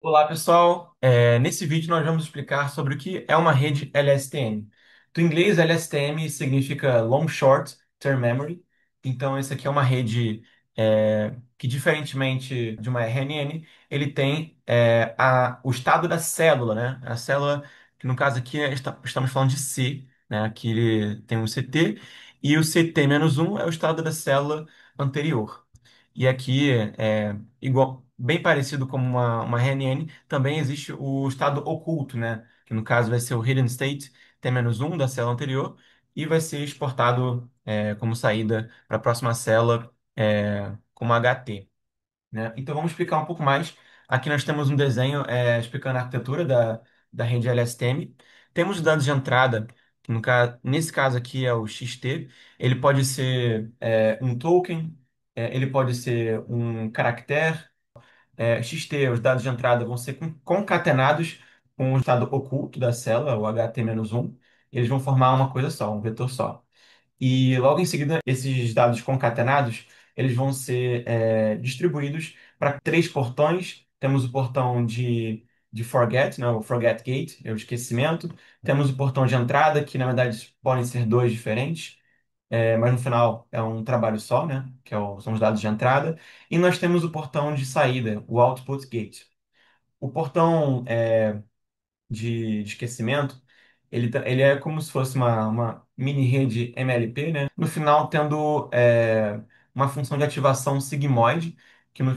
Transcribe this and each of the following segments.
Olá, pessoal. Nesse vídeo nós vamos explicar sobre o que é uma rede LSTM. Do inglês, LSTM significa Long Short Term Memory. Então, essa aqui é uma rede que, diferentemente de uma RNN, ele tem o estado da célula, né? A célula, que no caso aqui estamos falando de C, né? Aqui ele tem um CT, e o CT-1 é o estado da célula anterior. E aqui, igual, bem parecido como uma RNN, também existe o estado oculto, né? Que no caso vai ser o hidden state T-1 da célula anterior e vai ser exportado como saída para a próxima célula como HT, né? Então vamos explicar um pouco mais. Aqui nós temos um desenho explicando a arquitetura da rede LSTM. Temos os dados de entrada, que nesse caso aqui é o XT. Ele pode ser um token, ele pode ser um caractere. XT, os dados de entrada vão ser concatenados com o estado oculto da célula, o HT-1. Eles vão formar uma coisa só, um vetor só. E logo em seguida, esses dados concatenados, eles vão ser distribuídos para três portões. Temos o portão de forget, né, o forget gate, é o esquecimento. Temos o portão de entrada, que na verdade podem ser dois diferentes, mas no final é um trabalho só, né, são os dados de entrada. E nós temos o portão de saída, o output gate. O portão de esquecimento, ele é como se fosse uma mini rede MLP, né? No final, tendo uma função de ativação sigmoide,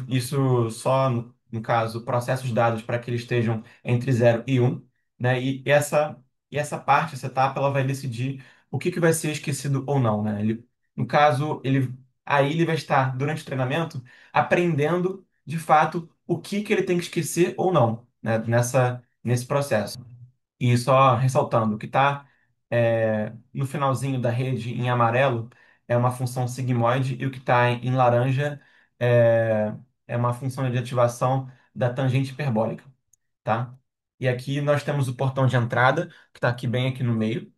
isso só, no caso, processa os dados para que eles estejam entre 0 e 1, né? E essa parte, essa etapa, ela vai decidir o que vai ser esquecido ou não, né? No caso, aí ele vai estar, durante o treinamento, aprendendo, de fato, o que ele tem que esquecer ou não, né? Nesse processo. E só ressaltando, o que está no finalzinho da rede em amarelo é uma função sigmoide e o que está em laranja é, é uma função de ativação da tangente hiperbólica, tá? E aqui nós temos o portão de entrada, que está aqui bem aqui no meio.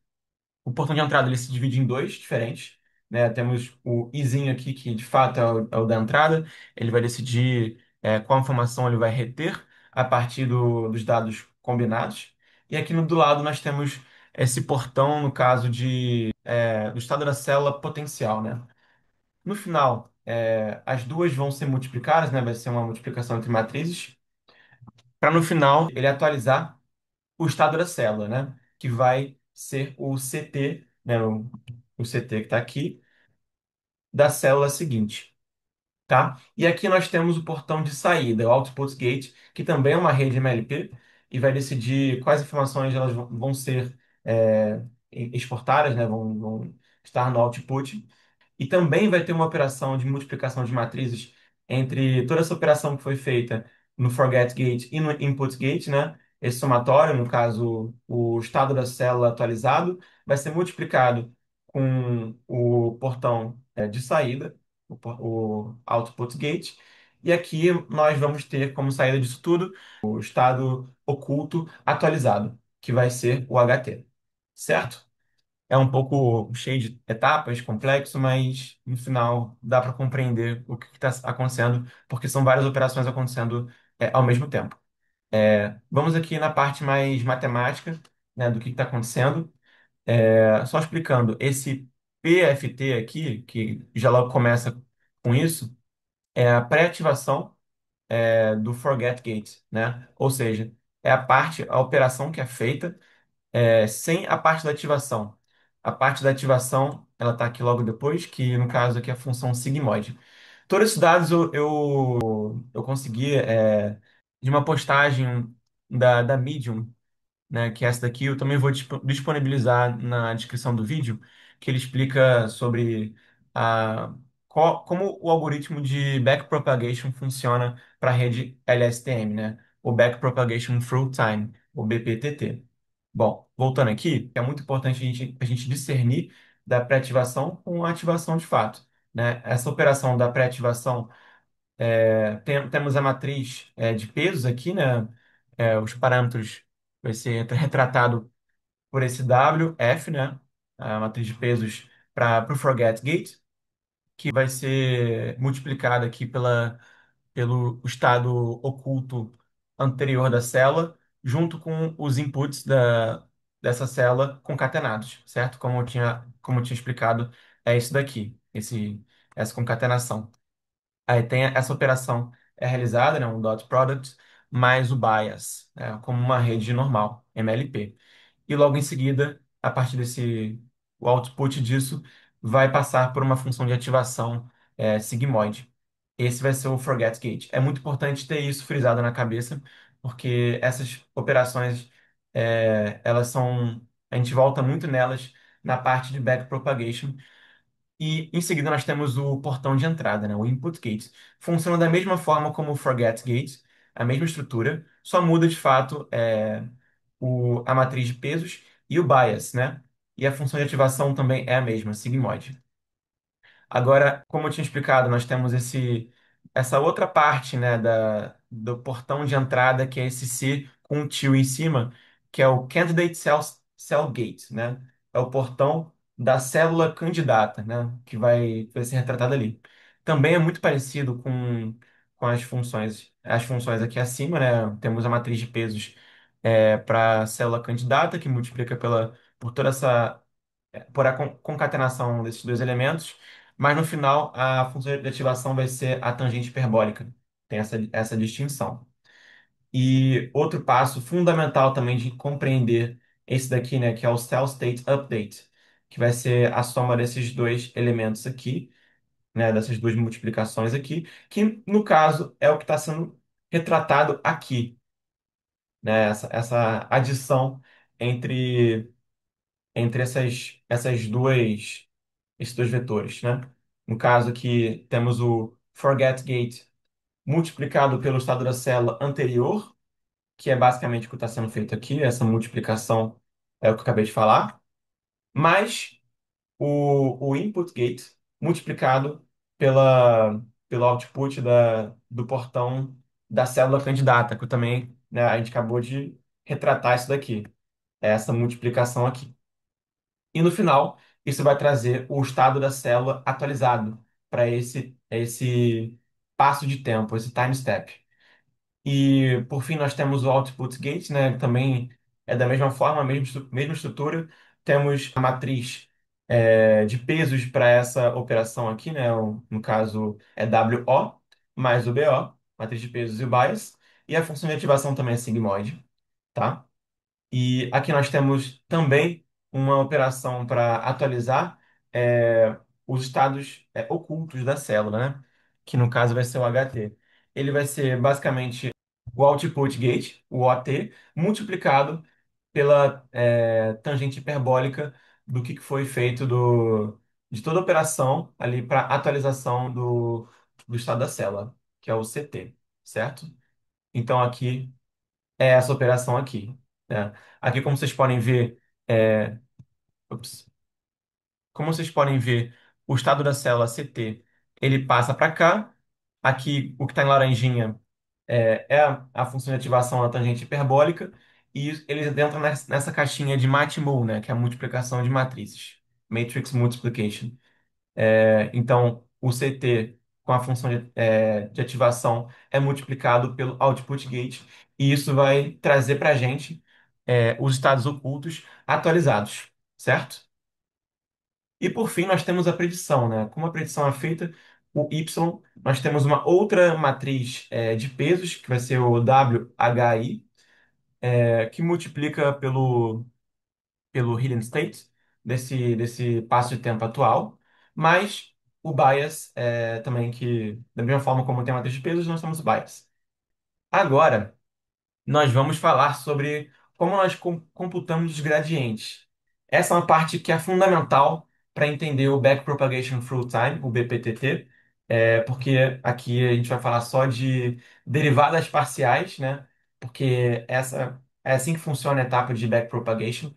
O portão de entrada ele se divide em dois diferentes, né? Temos o izinho aqui, que de fato é o da entrada. Ele vai decidir qual informação ele vai reter a partir dos dados combinados. E aqui do lado nós temos esse portão, no caso do estado da célula potencial, né? No final, as duas vão ser multiplicadas, né? Vai ser uma multiplicação entre matrizes, para no final ele atualizar o estado da célula, né? Que vai ser o CT, né? O CT que está aqui, da célula seguinte, tá? E aqui nós temos o portão de saída, o Output Gate, que também é uma rede MLP, e vai decidir quais informações elas vão ser exportadas, né? Vão estar no output. E também vai ter uma operação de multiplicação de matrizes entre toda essa operação que foi feita no forget gate e no input gate, né? Esse somatório, no caso, o estado da célula atualizado, vai ser multiplicado com o portão de saída, o output gate. E aqui nós vamos ter como saída disso tudo o estado oculto atualizado, que vai ser o HT. Certo? É um pouco cheio de etapas, complexo, mas no final dá para compreender o que está acontecendo, porque são várias operações acontecendo ao mesmo tempo. Vamos aqui na parte mais matemática, né, do que está acontecendo. Só explicando, esse PFT aqui, que já logo começa com isso, é a pré-ativação do forget gate, né? Ou seja, é a operação que é feita sem a parte da ativação. A parte da ativação, ela está aqui logo depois, que no caso aqui é a função sigmoide. Todos esses dados eu consegui de uma postagem da Medium, né, que é essa daqui, eu também vou disponibilizar na descrição do vídeo, que ele explica sobre como o algoritmo de backpropagation funciona para a rede LSTM, né? O Backpropagation Through Time, o BPTT. Bom, voltando aqui, é muito importante a gente discernir da pré-ativação com a ativação de fato, né? Essa operação da pré-ativação, temos a matriz de pesos aqui, né? Os parâmetros vai ser retratado por esse W, F, né? A matriz de pesos para o forget gate, que vai ser multiplicada aqui pelo estado oculto anterior da célula, junto com os inputs dessa célula concatenados, certo? Como eu tinha explicado, é isso daqui, essa concatenação. Aí tem essa operação é realizada, né, um dot product, mais o bias, né, como uma rede normal, MLP. E logo em seguida, a partir o output disso vai passar por uma função de ativação sigmoide. Esse vai ser o forget gate. É muito importante ter isso frisado na cabeça, porque essas operações, a gente volta muito nelas na parte de backpropagation, e em seguida nós temos o portão de entrada, né, o input gate. Funciona da mesma forma como o forget gate, a mesma estrutura, só muda de fato a matriz de pesos e o bias, né? E a função de ativação também é a mesma, sigmoide. Agora, como eu tinha explicado, nós temos essa outra parte, né, do portão de entrada, que é esse C com um tio em cima, que é o Cell Gate, né? É o portão da célula candidata, né? Que vai ser retratado ali. Também é muito parecido com as funções aqui acima, né? Temos a matriz de pesos para a célula candidata, que multiplica por toda essa por a concatenação desses dois elementos, mas no final a função de ativação vai ser a tangente hiperbólica. Tem essa distinção. E outro passo fundamental também de compreender esse daqui, né, que é o Cell State Update, que vai ser a soma desses dois elementos aqui, né, dessas duas multiplicações aqui, que no caso é o que está sendo retratado aqui, né, essa adição entre, entre esses dois vetores, né? No caso aqui, temos o forget gate multiplicado pelo estado da célula anterior, que é basicamente o que está sendo feito aqui, essa multiplicação é o que eu acabei de falar, mais o input gate multiplicado pelo output do portão da célula candidata, que eu também, né, a gente acabou de retratar isso daqui, essa multiplicação aqui. E no final, isso vai trazer o estado da célula atualizado para esse passo de tempo, esse time step. E por fim, nós temos o output gate, né? Também é da mesma forma, mesma estrutura. Temos a matriz de pesos para essa operação aqui, né? No caso é WO mais o BO, matriz de pesos e o bias. E a função de ativação também é sigmoide, tá? E aqui nós temos também uma operação para atualizar os estados ocultos da célula, né? Que no caso vai ser o HT. Ele vai ser basicamente o output gate, o OT, multiplicado pela tangente hiperbólica do que foi feito de toda a operação ali para atualização do estado da célula, que é o CT, certo? Então aqui é essa operação aqui, né? Aqui, é, ups, como vocês podem ver, o estado da célula CT, ele passa para cá. Aqui, o que está em laranjinha é a função de ativação da tangente hiperbólica, e eles entram nessa caixinha de MATMUL, né, que é a multiplicação de matrizes, Matrix Multiplication. Então, o CT com a função de ativação é multiplicado pelo output gate, e isso vai trazer para a gente os estados ocultos atualizados, certo? E por fim, nós temos a predição, né? Como a predição é feita, o Y, nós temos uma outra matriz de pesos, que vai ser o WHI, que multiplica pelo hidden state desse passo de tempo atual, mas o bias também, que da mesma forma como tem a matriz de pesos, nós temos o bias. Agora, nós vamos falar sobre como nós computamos os gradientes. Essa é uma parte que é fundamental para entender o Backpropagation Through Time, o BPTT, porque aqui a gente vai falar só de derivadas parciais, né? Porque essa é assim que funciona a etapa de backpropagation.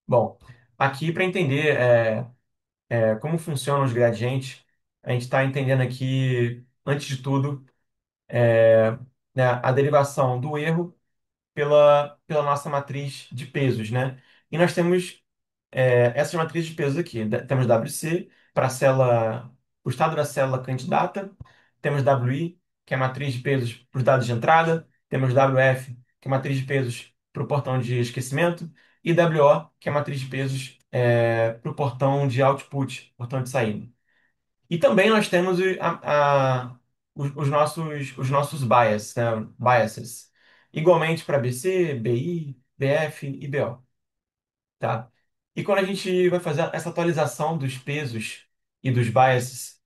Bom, aqui para entender como funcionam os gradientes, a gente está entendendo aqui, antes de tudo, né, a derivação do erro pela nossa matriz de pesos, né? E nós temos essas matrizes de pesos aqui. Temos WC para a célula, o estado da célula candidata, temos WI, que é a matriz de pesos para os dados de entrada, Temos WF, que é matriz de pesos para o portão de esquecimento, e WO, que é matriz de pesos para o portão de output, portão de saída. E também nós temos os nossos biases, igualmente para BC, BI, BF e BO, tá? E quando a gente vai fazer essa atualização dos pesos e dos biases,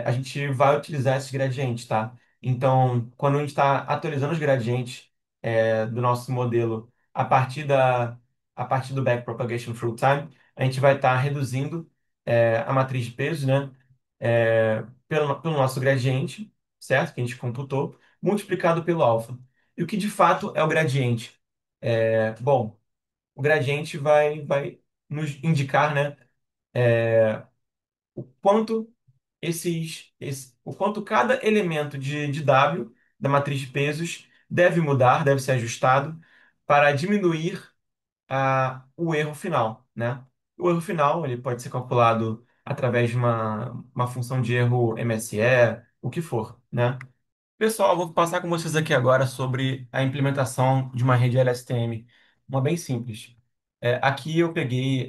a gente vai utilizar esses gradientes, tá? Então, quando a gente está atualizando os gradientes do nosso modelo a partir do backpropagation through time, a gente vai estar reduzindo a matriz de pesos, né? Pelo nosso gradiente, certo? Que a gente computou, multiplicado pelo alfa. E o que de fato é o gradiente? Bom, o gradiente vai nos indicar, né, o quanto o quanto cada elemento de W da matriz de pesos deve mudar, deve ser ajustado para diminuir o erro final, né? O erro final ele pode ser calculado através de uma função de erro MSE, o que for, né? Pessoal, eu vou passar com vocês aqui agora sobre a implementação de uma rede LSTM, uma bem simples. Aqui eu peguei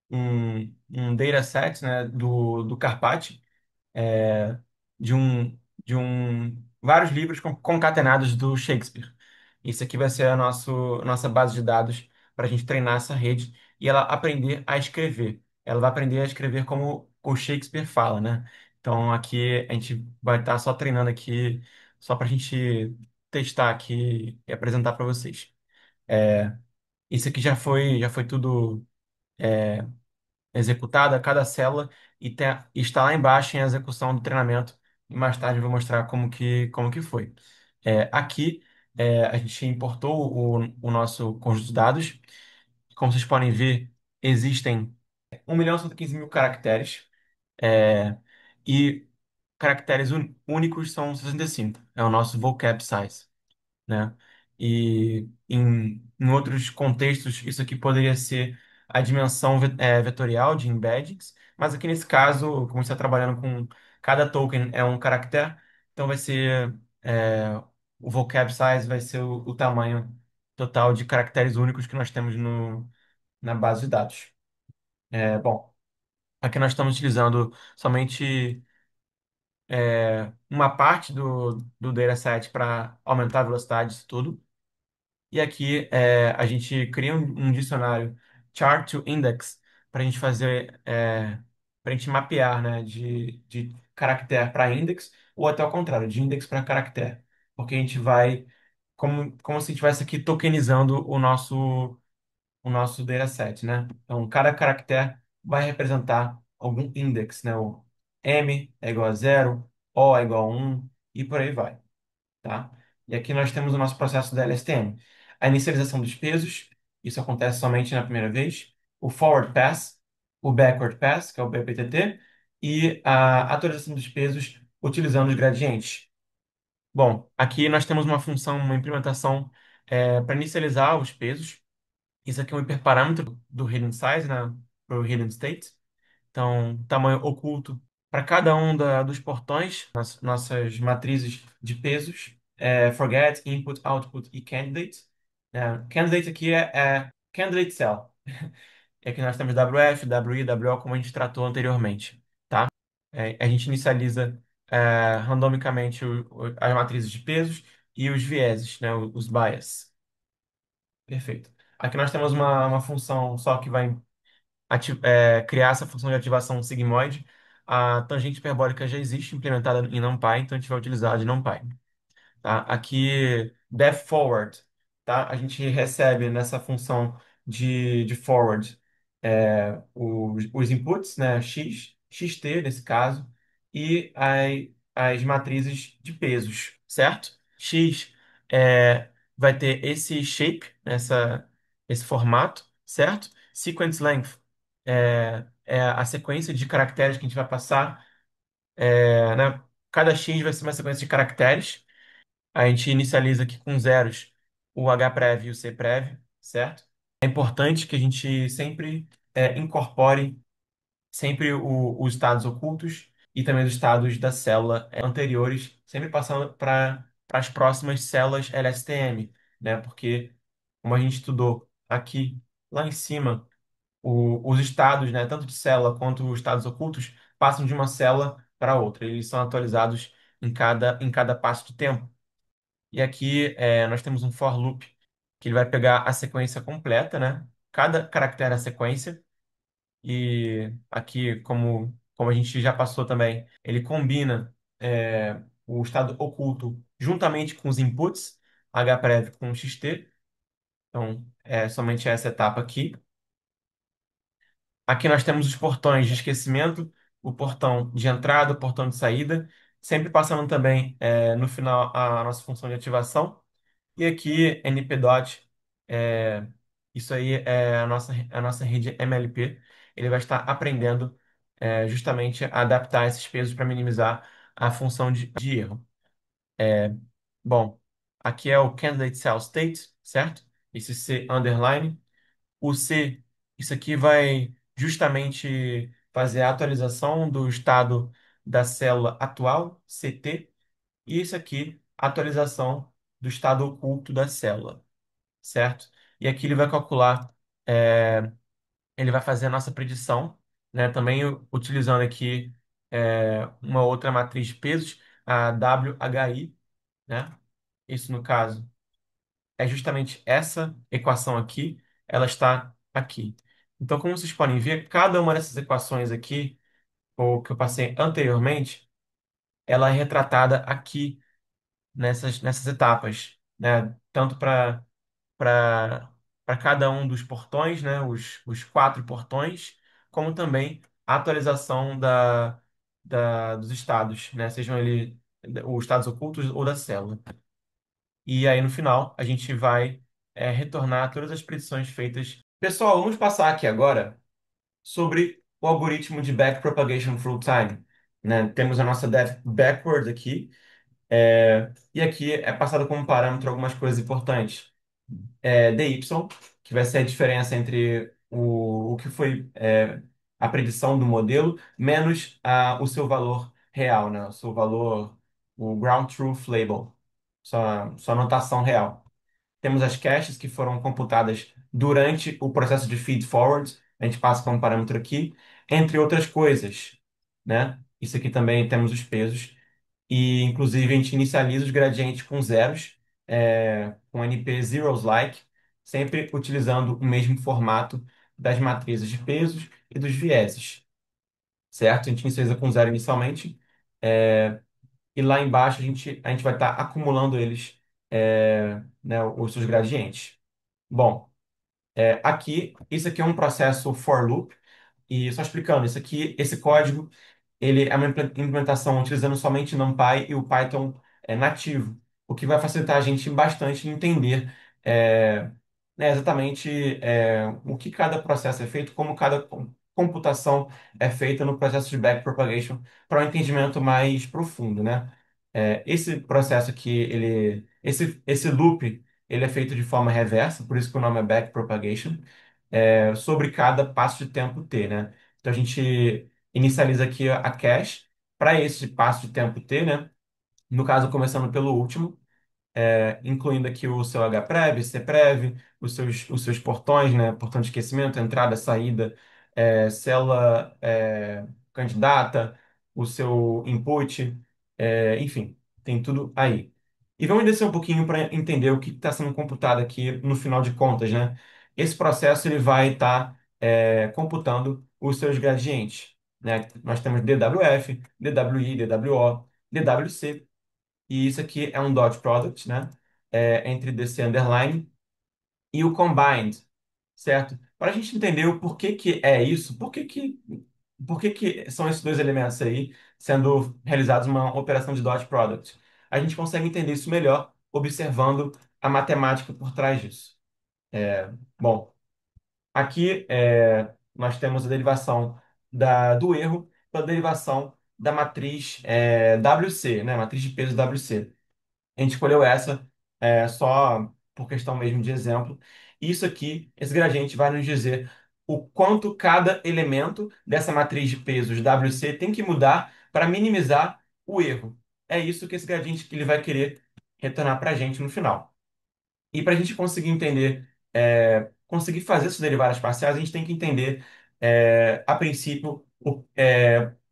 um dataset, né, do Carpati, é, vários livros concatenados do Shakespeare. Isso aqui vai ser nossa base de dados para a gente treinar essa rede e ela aprender a escrever. Ela vai aprender a escrever como o Shakespeare fala, né? Então aqui a gente vai estar só treinando aqui, só para a gente testar aqui e apresentar para vocês. É, Isso aqui já foi tudo executada cada célula está lá embaixo em execução do treinamento. E mais tarde eu vou mostrar como que foi. Aqui a gente importou o nosso conjunto de dados. Como vocês podem ver, existem 1.115.000 caracteres é, e caracteres únicos são 65. É o nosso vocab size, né? E em outros contextos, isso aqui poderia ser a dimensão vetorial de embeddings, mas aqui nesse caso, como você está trabalhando com cada token é um caractere, então vai ser o vocab size vai ser o tamanho total de caracteres únicos que nós temos na base de dados. Bom, aqui nós estamos utilizando somente uma parte do dataset para aumentar a velocidade disso tudo. E aqui a gente cria um dicionário chart to index para a gente fazer, para a gente mapear, né, de caractere para index ou até ao contrário, de index para caractere. Porque a gente vai, como se a gente estivesse aqui tokenizando o nosso dataset, né? Então, cada caractere vai representar algum index, né? O M é igual a zero, O é igual a 1 e por aí vai, tá? E aqui nós temos o nosso processo da LSTM. A inicialização dos pesos, isso acontece somente na primeira vez. O forward pass, o backward pass, que é o BPTT, e a atualização dos pesos utilizando os gradientes. Bom, aqui nós temos uma função, uma implementação para inicializar os pesos. Isso aqui é um hiperparâmetro do hidden size, né, para o hidden state. Então, tamanho oculto para cada um dos portões, nossas matrizes de pesos, forget, input, output e candidate. Candidate aqui é candidate cell. E aqui nós temos WF, WI, WO, como a gente tratou anteriormente, tá? A gente inicializa randomicamente as matrizes de pesos e os vieses, né, os bias. Perfeito. Aqui nós temos uma função só que vai criar essa função de ativação sigmoide. A tangente hiperbólica já existe implementada em NumPy, então a gente vai utilizar a de NumPy. Tá? Aqui, def forward, tá? A gente recebe nessa função de forward os inputs, né? xt nesse caso, e as matrizes de pesos, certo? X vai ter esse shape, esse formato, certo? Sequence length é a sequência de caracteres que a gente vai passar, né? Cada X vai ser uma sequência de caracteres. A gente inicializa aqui com zeros o hprev e o cprev, certo? É importante que a gente sempre incorpore sempre os estados ocultos e também os estados da célula anteriores, sempre passando para para as próximas células LSTM, né? Porque, como a gente estudou aqui, lá em cima, os estados, né, tanto de célula quanto os estados ocultos, passam de uma célula para outra. Eles são atualizados em cada passo de tempo. E aqui nós temos um for loop, que ele vai pegar a sequência completa, né? Cada caractere da sequência. E aqui, como a gente já passou também, ele combina o estado oculto juntamente com os inputs, hprev com xt. Então, é somente essa etapa aqui. Aqui nós temos os portões de esquecimento, o portão de entrada, o portão de saída, sempre passando também no final a nossa função de ativação. E aqui, NPDOT, é, isso aí é a nossa rede MLP. Ele vai estar aprendendo justamente a adaptar esses pesos para minimizar a função de erro. Bom, aqui é o Candidate Cell State, certo? Esse C underline. O C, isso aqui vai justamente fazer a atualização do estado da célula atual, CT, e isso aqui, atualização do estado oculto da célula, certo? E aqui ele vai calcular, ele vai fazer a nossa predição, né? Também utilizando aqui uma outra matriz de pesos, a WHI, né? Isso no caso é justamente essa equação aqui, ela está aqui. Então, como vocês podem ver, cada uma dessas equações aqui, ou que eu passei anteriormente, ela é retratada aqui nessas etapas, né? Tanto para cada um dos portões, né? Os quatro portões, como também a atualização dos estados, né? Sejam eles os estados ocultos ou da célula. E aí, no final, a gente vai retornar todas as predições feitas. Pessoal, vamos passar aqui agora sobre o algoritmo de backpropagation through time, né? Temos a nossa depth backward aqui, e aqui é passado como parâmetro algumas coisas importantes. dy, que vai ser a diferença entre o que foi a predição do modelo, menos o seu valor real, né? O seu valor, o ground truth label, sua notação real. Temos as caches que foram computadas durante o processo de feed forward, a gente passa como parâmetro aqui, entre outras coisas, né? Isso aqui também temos os pesos. E, inclusive, a gente inicializa os gradientes com zeros, com NP zeros like, sempre utilizando o mesmo formato das matrizes de pesos e dos vieses, certo? A gente inicializa com zero inicialmente, e lá embaixo a gente vai estar acumulando eles, né, os seus gradientes. Bom, aqui, isso aqui é um processo for loop, e só explicando, isso aqui, esse código, ele é uma implementação utilizando somente NumPy e o Python nativo, o que vai facilitar a gente bastante em entender exatamente o que cada processo é feito, como cada computação é feita no processo de backpropagation, para um entendimento mais profundo, né? Esse processo aqui, esse loop, ele é feito de forma reversa, por isso que o nome é backpropagation, sobre cada passo de tempo t, né? Então a gente inicializa aqui a cache para esse passo de tempo t, né? No caso, começando pelo último, incluindo aqui o seu hprev, cprev, os seus portões, né? Portão de esquecimento, entrada, saída, célula candidata, o seu input, enfim, tem tudo aí. E vamos descer um pouquinho para entender o que está sendo computado aqui no final de contas, né? Esse processo ele vai estar computando os seus gradientes, né? Nós temos DWF, DWI, DWO, DWC, e isso aqui é um dot product, né? Entre DC underline e o combined, certo? Para a gente entender o porquê que é isso, por que que são esses dois elementos aí sendo realizados uma operação de dot product? A gente consegue entender isso melhor observando a matemática por trás disso. Bom, aqui nós temos a derivação do erro pela derivação da matriz WC, né? Matriz de peso WC. A gente escolheu essa só por questão mesmo de exemplo. Isso aqui, esse gradiente vai nos dizer o quanto cada elemento dessa matriz de pesos WC tem que mudar para minimizar o erro. É isso que esse gradiente que ele vai querer retornar para a gente no final. E para a gente conseguir entender, conseguir fazer essas derivadas parciais, a gente tem que entender, a princípio,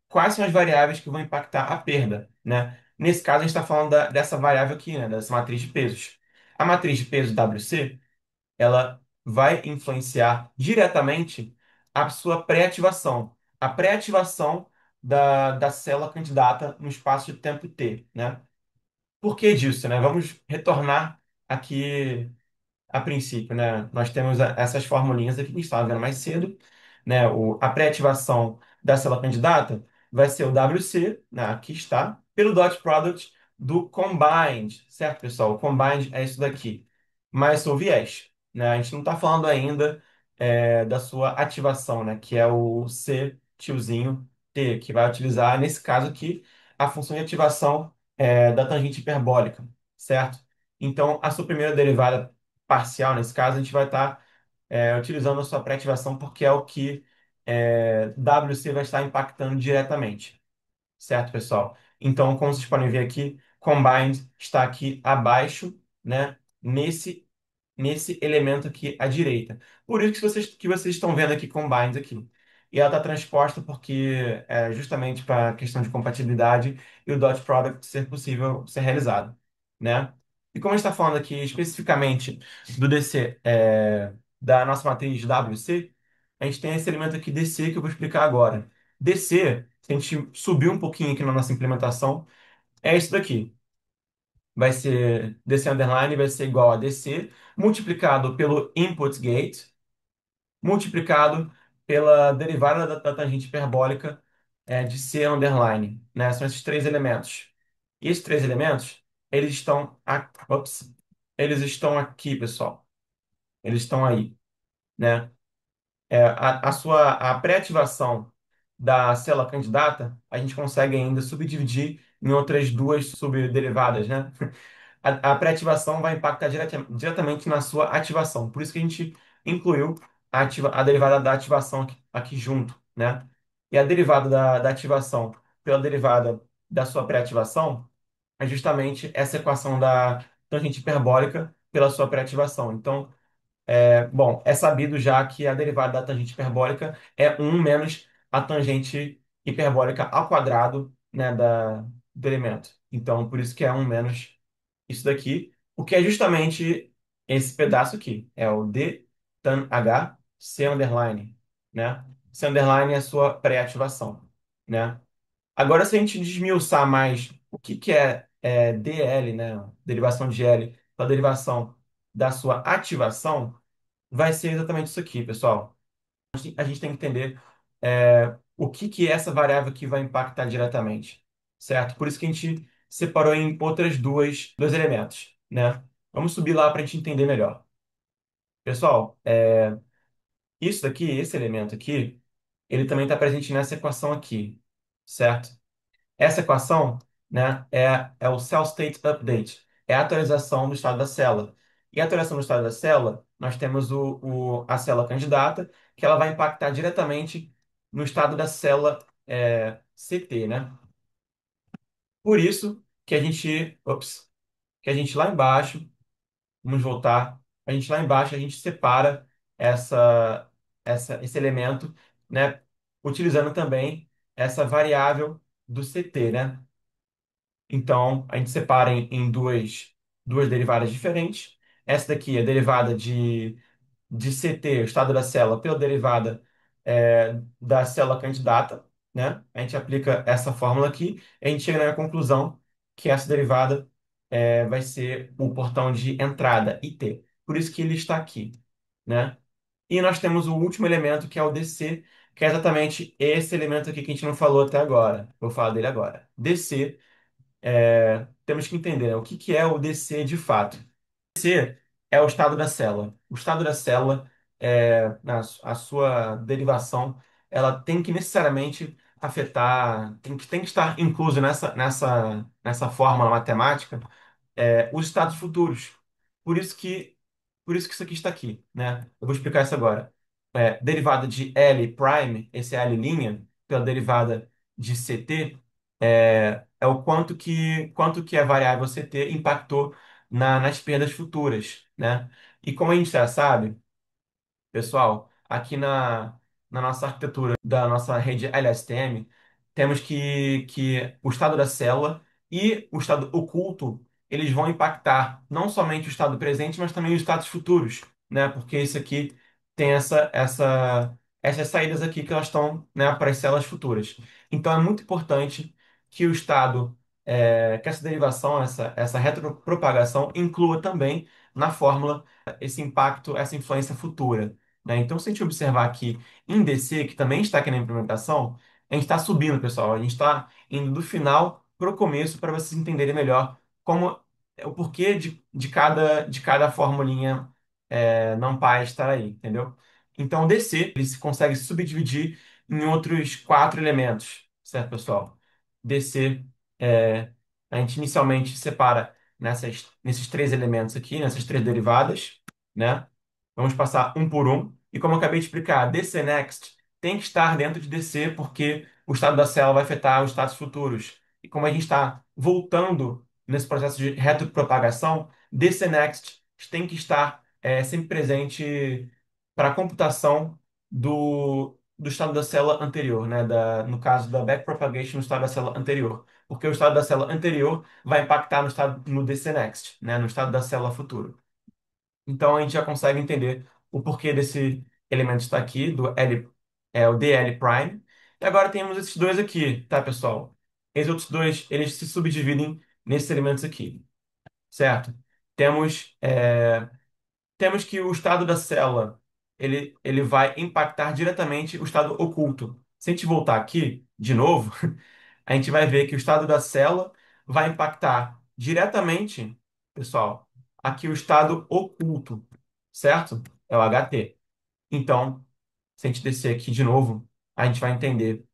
quais são as variáveis que vão impactar a perda, né? Nesse caso, a gente está falando dessa variável aqui, né? Dessa matriz de pesos. A matriz de pesos WC, ela vai influenciar diretamente a sua pré-ativação. A pré-ativação da célula candidata no espaço de tempo T, né? Por que disso, né? Vamos retornar aqui a princípio, né, nós temos essas formulinhas aqui que a gente estava vendo mais cedo, né, a pré-ativação da célula candidata vai ser o WC, né, aqui está, pelo dot product do combined, certo, pessoal? O combined é isso daqui, mais o viés, né? A gente não está falando ainda da sua ativação, né, que é o C tiozinho T, que vai utilizar, nesse caso aqui, a função de ativação da tangente hiperbólica, certo? Então, a sua primeira derivada parcial, nesse caso, a gente vai estar utilizando a sua pré-ativação porque é o que WC vai estar impactando diretamente, certo, pessoal? Então, como vocês podem ver aqui, Combined está aqui abaixo, né, nesse elemento aqui à direita. Por isso que vocês estão vendo aqui Combined aqui. E ela está transposta porque é justamente para a questão de compatibilidade e o dot product ser possível ser realizado, né? E como a gente está falando aqui especificamente do DC, da nossa matriz WC, a gente tem esse elemento aqui DC que eu vou explicar agora. DC, se a gente subir um pouquinho aqui na nossa implementação, é isso daqui. Vai ser DC underline vai ser igual a DC multiplicado pelo input gate multiplicado pela derivada da tangente hiperbólica de C underline, né? São esses três elementos. E esses três elementos, eles estão aqui, pessoal. Eles estão aí, né? A pré-ativação da célula candidata, a gente consegue ainda subdividir em outras duas subderivadas, né? A pré-ativação vai impactar diretamente na sua ativação. Por isso que a gente incluiu a derivada da ativação aqui junto, né? E a derivada da ativação pela derivada da sua pré-ativação é justamente essa equação da tangente hiperbólica pela sua pré-ativação. Então, bom, é sabido já que a derivada da tangente hiperbólica é um menos a tangente hiperbólica ao quadrado, né, do elemento. Então, por isso que é um menos isso daqui, o que é justamente esse pedaço aqui. É o d tan h C underline, né? C underline é a sua pré-ativação, né? Agora, se a gente desmiuçar mais o que é dl, né? Derivação de L, a derivação da sua ativação, vai ser exatamente isso aqui, pessoal. A gente tem que entender o que é essa variável que vai impactar diretamente, certo? Por isso que a gente separou em outras dois elementos, né? Vamos subir lá para a gente entender melhor. Pessoal, isso daqui, esse elemento aqui, ele também está presente nessa equação aqui, certo? Essa equação, né, é o Cell State Update, é a atualização do estado da célula. E a atualização do estado da célula, nós temos a célula candidata, que ela vai impactar diretamente no estado da célula CT, né? Por isso que a gente lá embaixo, vamos voltar, a gente lá embaixo, a gente separa esse elemento, né, utilizando também essa variável do CT, né? Então, a gente separa em duas derivadas diferentes. Essa daqui é a derivada de CT, o estado da célula, pela derivada da célula candidata, né? A gente aplica essa fórmula aqui e a gente chega na conclusão que essa derivada vai ser o portão de entrada, IT. Por isso que ele está aqui, né? E nós temos o último elemento, que é o DC, que é exatamente esse elemento aqui que a gente não falou até agora. Vou falar dele agora. DC temos que entender, né, o que é o DC de fato. O DC é o estado da célula. O estado da célula, a sua derivação, ela tem que necessariamente afetar, tem que estar incluso nessa fórmula matemática, os estados futuros. Por isso que, por isso que isso aqui está aqui, né? Eu vou explicar isso agora. Derivada de L prime, esse L', pela derivada de CT, é o quanto que a variável CT impactou nas perdas futuras, né? E como a gente já sabe, pessoal, aqui na nossa arquitetura da nossa rede LSTM, temos que o estado da célula e o estado oculto, eles vão impactar não somente o estado presente, mas também os estados futuros, né? Porque isso aqui tem essas saídas aqui que elas estão, né, para as células futuras. Então é muito importante que o estado, que essa derivação, essa retropropagação inclua também na fórmula esse impacto, essa influência futura, né? Então, se a gente observar aqui em DC, que também está aqui na implementação, a gente está subindo, pessoal. A gente está indo do final para o começo para vocês entenderem melhor como o porquê de cada formulinha NumPy estar aí, entendeu? Então, DC, ele se consegue subdividir em outros quatro elementos, certo, pessoal? DC, é, a gente inicialmente separa nesses três elementos aqui, nessas três derivadas, né? Vamos passar um por um. E como eu acabei de explicar, DC Next tem que estar dentro de DC porque o estado da célula vai afetar os estados futuros. E como a gente está voltando nesse processo de retropropagação, DC Next tem que estar sempre presente para a computação do estado da célula anterior, né? No caso da backpropagation no estado da célula anterior. Porque o estado da célula anterior vai impactar no DC Next, né? No estado da célula futura. Então a gente já consegue entender o porquê desse elemento estar aqui, o DL prime. E agora temos esses dois aqui, tá, pessoal? Esses outros dois, eles se subdividem nesses elementos aqui, certo? Temos, é, temos que o estado da célula, ele vai impactar diretamente o estado oculto. Se a gente voltar aqui, de novo, a gente vai ver que o estado da célula vai impactar diretamente, pessoal, aqui o estado oculto, certo? É o HT. Então, se a gente descer aqui de novo, a gente vai entender,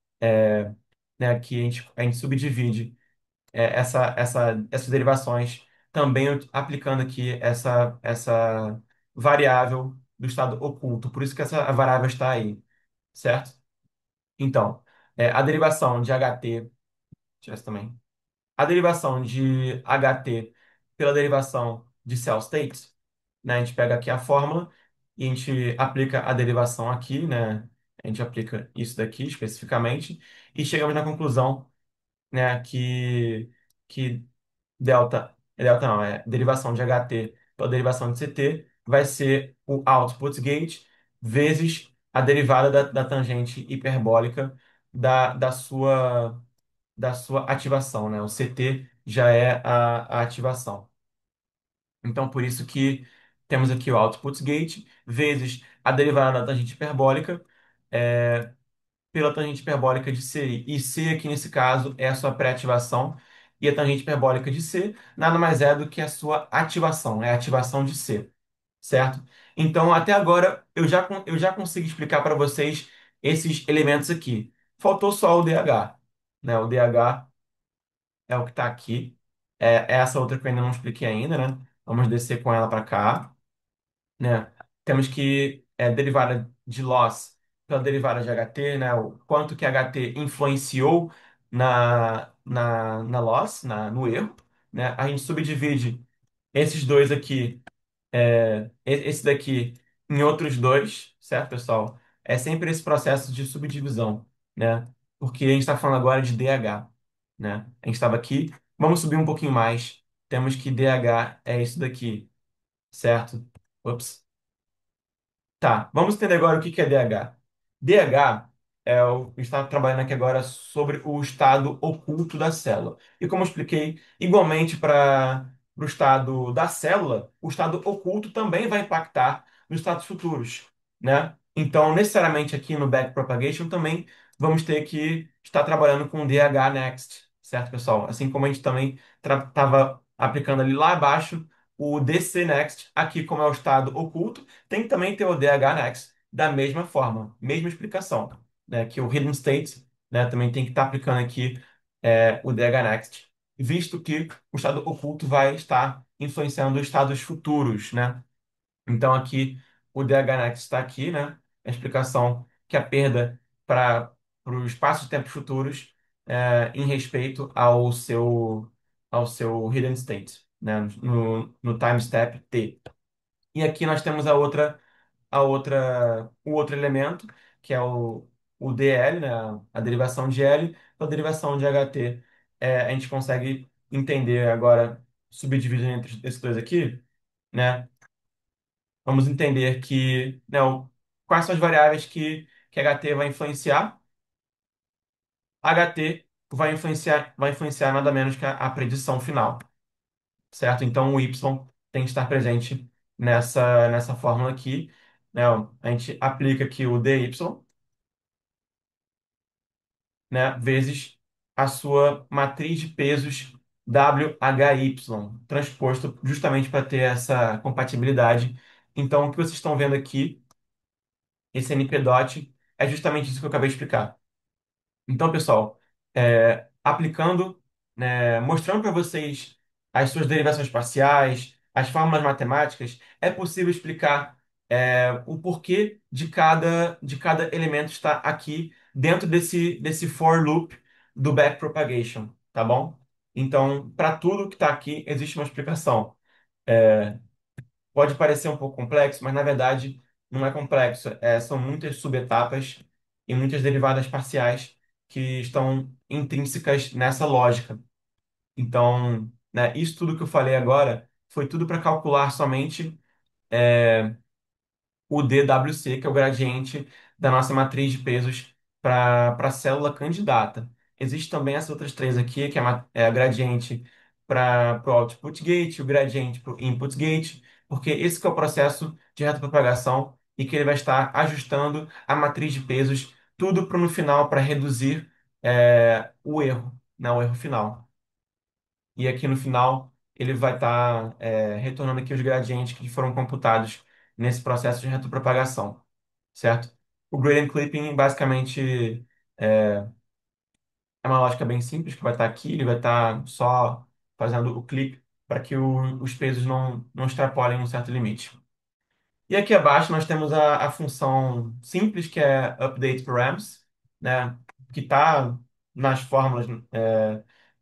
né, que a gente subdivide essas derivações também aplicando aqui essa variável do estado oculto. Por isso que essa variável está aí, certo? Então, a derivação de HT, deixa eu ver se também. A derivação de HT pela derivação de cell state, né? A gente pega aqui a fórmula e a gente aplica a derivação aqui, né? A gente aplica isso daqui especificamente e chegamos na conclusão, né, que delta não, derivação de HT pela derivação de CT vai ser o output gate vezes a derivada da tangente hiperbólica da sua ativação, né? O CT já é a ativação. Então, por isso que temos aqui o output gate vezes a derivada da tangente hiperbólica pela tangente hiperbólica de C. E C aqui nesse caso é a sua pré-ativação e a tangente hiperbólica de C nada mais é do que a sua ativação, é a ativação de C, certo? Então, até agora eu já consigo explicar para vocês esses elementos aqui. Faltou só o DH, né? O DH é o que está aqui. Essa outra que eu ainda não expliquei ainda, né? Vamos descer com ela para cá, né? Temos que derivada de loss pela derivada de HT, né? O quanto que HT influenciou na loss, no erro, né? A gente subdivide esses dois aqui, esse daqui em outros dois, certo, pessoal? É sempre esse processo de subdivisão, né? Porque a gente está falando agora de DH, né? A gente estava aqui, vamos subir um pouquinho mais. Temos que DH é isso daqui, certo? Ops. Tá, vamos entender agora o que que é DH. DH a gente está trabalhando aqui agora sobre o estado oculto da célula. E como eu expliquei, igualmente para o estado da célula, o estado oculto também vai impactar nos estados futuros, né? Então, necessariamente aqui no backpropagation também vamos ter que estar trabalhando com DH next, certo, pessoal? Assim como a gente também estava aplicando ali lá abaixo o DC next, aqui como é o estado oculto tem que também ter o DH Next da mesma forma, mesma explicação, né? Que o Hidden State, né, também tem que estar aplicando aqui o DH Next, visto que o estado oculto vai estar influenciando os estados futuros, né? Então aqui o DH Next está aqui, né? A explicação que a perda para os espaços de tempos futuros em respeito ao seu hidden state, né? No time step T. E aqui nós temos o outro elemento, que é o DL, né? A derivação de L, a derivação de HT. A gente consegue entender agora, subdividindo entre esses dois aqui, né? Vamos entender que, né, quais são as variáveis que HT vai influenciar. HT vai influenciar nada menos que a predição final, certo? Então o Y tem que estar presente nessa fórmula aqui, né? Ó, a gente aplica aqui o DY, né, vezes a sua matriz de pesos WHY, transposto justamente para ter essa compatibilidade. Então, o que vocês estão vendo aqui, esse NP-DOT, é justamente isso que eu acabei de explicar. Então, pessoal, aplicando, né, mostrando para vocês as suas derivações parciais, as fórmulas matemáticas, é possível explicar o porquê de cada elemento estar aqui dentro desse for loop do backpropagation, tá bom? Então, para tudo que está aqui, existe uma explicação. Pode parecer um pouco complexo, mas na verdade não é complexo. São muitas subetapas e muitas derivadas parciais que estão intrínsecas nessa lógica. Então, né, isso tudo que eu falei agora foi tudo para calcular somente o DWC, que é o gradiente da nossa matriz de pesos para a célula candidata. Existe também essas outras três aqui, que é a gradiente para o output gate, o gradiente para o input gate, porque esse que é o processo de retropropagação e que ele vai estar ajustando a matriz de pesos, tudo para no final, para reduzir o erro, né, o erro final. E aqui no final ele vai estar retornando aqui os gradientes que foram computados nesse processo de retropropagação, certo? O gradient clipping basicamente é uma lógica bem simples que vai estar aqui, ele vai estar só fazendo o clip para que os pesos não extrapolem um certo limite. E aqui abaixo nós temos a função simples, que é update params, né, que está nas fórmulas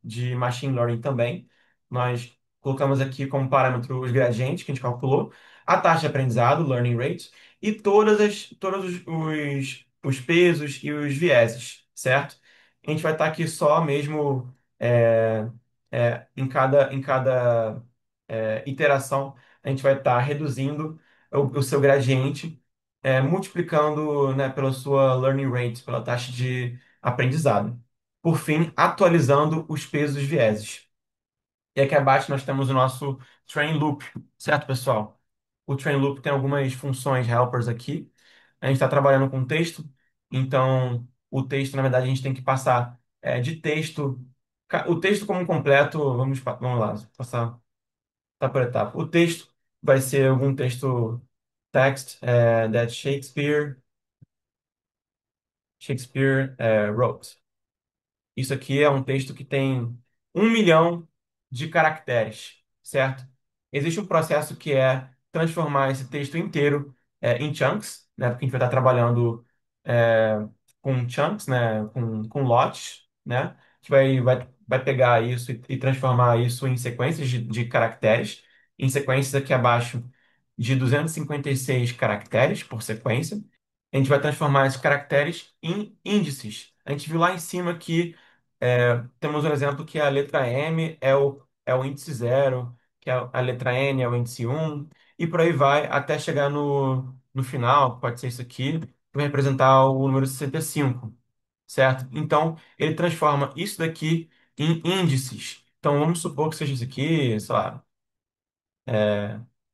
de machine learning também. Nós colocamos aqui como parâmetro os gradientes que a gente calculou, a taxa de aprendizado, learning rate, e todos os pesos e os vieses, certo? A gente vai estar aqui só mesmo em cada iteração, a gente vai estar reduzindo o seu gradiente, multiplicando, né, pela sua learning rate, pela taxa de aprendizado. Por fim, atualizando os pesos e vieses. E aqui abaixo nós temos o nosso train loop, certo, pessoal? O train loop tem algumas funções helpers aqui. A gente está trabalhando com texto, então o texto, na verdade, a gente tem que passar de texto. O texto como um completo, vamos lá, passar tá por etapa. O texto vai ser algum texto text that Shakespeare wrote. Isso aqui é um texto que tem 1 milhão de caracteres, certo? Existe um processo que é transformar esse texto inteiro em chunks, né? Porque a gente vai estar trabalhando é, com chunks, né? Com lotes, né? A gente vai pegar isso e transformar isso em sequências de caracteres, em sequências aqui abaixo de 256 caracteres por sequência. A gente vai transformar esses caracteres em índices. A gente viu lá em cima que temos um exemplo que a letra M é o índice zero, que a letra N é o índice um e por aí vai até chegar no final, pode ser isso aqui, que vai representar o número 65, certo? Então, ele transforma isso daqui em índices. Então, vamos supor que seja isso aqui, sei lá,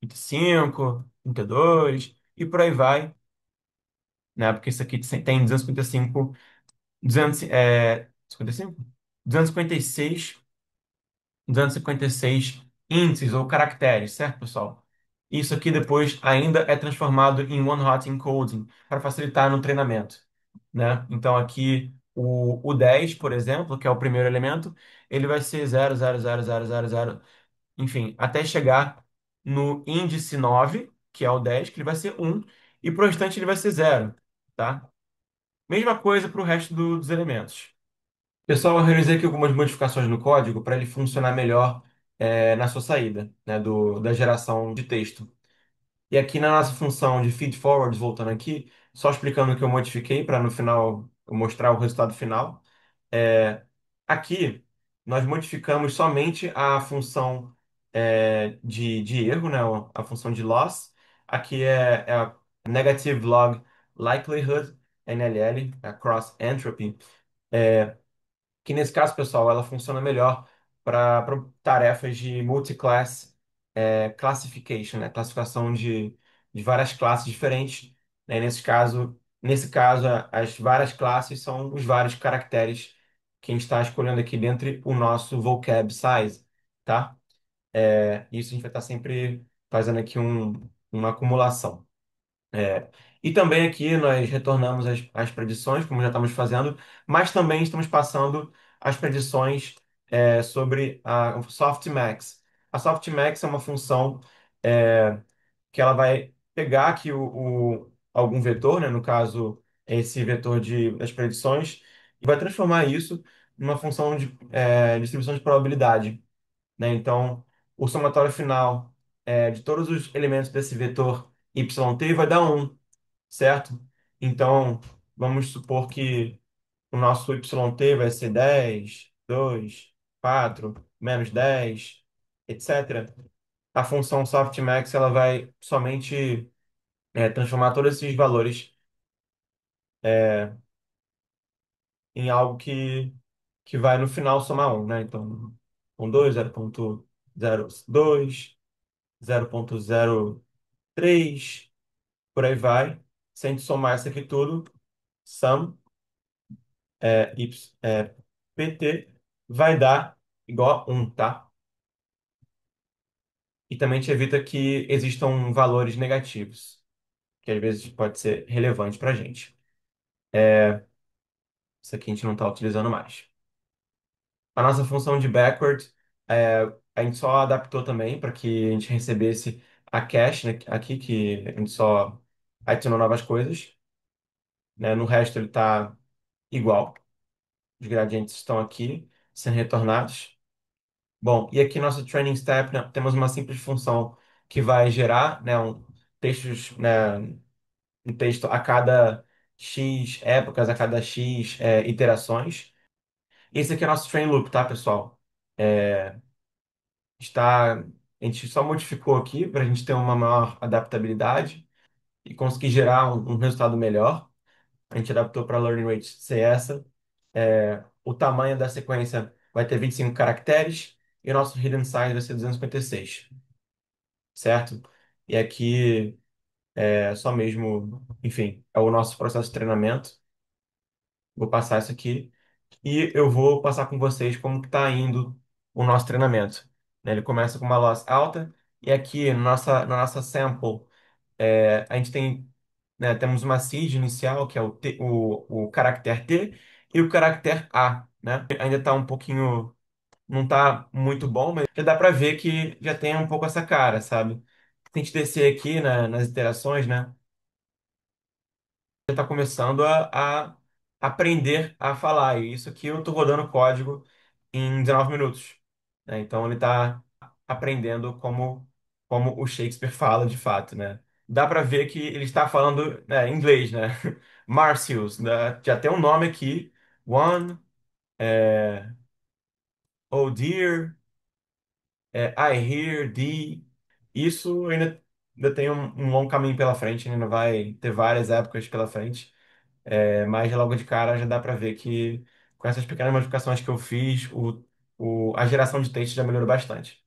25, 32 e por aí vai, né? Porque isso aqui tem 255, 55? 256 256 índices ou caracteres, certo, pessoal? Isso aqui depois ainda é transformado em one-hot encoding para facilitar no treinamento, né? Então aqui o 10, por exemplo, que é o primeiro elemento, ele vai ser 0,00000, enfim, até chegar no índice 9, que é o 10, que ele vai ser 1, e para o restante ele vai ser 0, tá? Mesma coisa para o resto dos elementos. Pessoal, eu realizei aqui algumas modificações no código para ele funcionar melhor na sua saída, né, da geração de texto. E aqui na nossa função de feed forwards, voltando aqui, só explicando o que eu modifiquei para no final eu mostrar o resultado final. É, aqui nós modificamos somente a função de erro, né, a função de loss. Aqui é a negative log likelihood, NLL, a cross entropy. Que nesse caso, pessoal, ela funciona melhor para tarefas de multiclass classification, né? Classificação de várias classes diferentes. Né? Nesse caso, as várias classes são os vários caracteres que a gente está escolhendo aqui dentro o nosso vocab size, tá? Isso a gente vai estar sempre fazendo aqui uma acumulação. E também aqui nós retornamos as predições, como já estamos fazendo, mas também estamos passando as predições sobre a Softmax. A Softmax é uma função é, que ela vai pegar aqui algum vetor, né, no caso, esse vetor das predições, e vai transformar isso numa função de distribuição de probabilidade. Né? Então, o somatório final de todos os elementos desse vetor yt vai dar 1, certo? Então, vamos supor que o nosso yt vai ser 10, 2, 4, menos 10, etc. A função softmax ela vai somente transformar todos esses valores em algo que vai no final somar 1, né? Então, 1,2, 0,02, 0,03, por aí vai. Se a gente somar isso aqui tudo, sum PT vai dar igual a 1, tá? E também te evita que existam valores negativos, que às vezes pode ser relevante para a gente. Isso aqui a gente não está utilizando mais. A nossa função de backward, é, a gente só adaptou também para que a gente recebesse a cache, né, aqui, que a gente só adicionou novas coisas. Né? No resto ele está igual. Os gradientes estão aqui sendo retornados. Bom, e aqui nosso training step, né, temos uma simples função que vai gerar, né, textos, né, um texto a cada x épocas, a cada x iterações. Esse aqui é nosso train loop, tá, pessoal? É, a gente só modificou aqui para a gente ter uma maior adaptabilidade e conseguir gerar um resultado melhor. A gente adaptou para a learning rate ser essa. O tamanho da sequência vai ter 25 caracteres e o nosso hidden size vai ser 256, certo? E aqui é só mesmo, enfim, é o nosso processo de treinamento. Vou passar isso aqui e eu vou passar com vocês como que está indo o nosso treinamento. Né? Ele começa com uma loss alta e aqui na nossa sample a gente tem, né, temos uma seed inicial que é o caractere T e o caractere A, né? Ainda está um pouquinho, não está muito bom, mas já dá para ver que já tem um pouco essa cara, sabe? Se a gente descer aqui nas iterações, né? Já está começando a aprender a falar. E isso aqui eu estou rodando o código em 19 minutos. Né? Então ele está aprendendo como o Shakespeare fala de fato, né? Dá para ver que ele está falando inglês, né? Marcius, né? Já tem um nome aqui. One, oh dear, I hear thee. Isso ainda tem um longo caminho pela frente, ainda vai ter várias épocas pela frente. Mas logo de cara já dá para ver que com essas pequenas modificações que eu fiz, a geração de texto já melhorou bastante.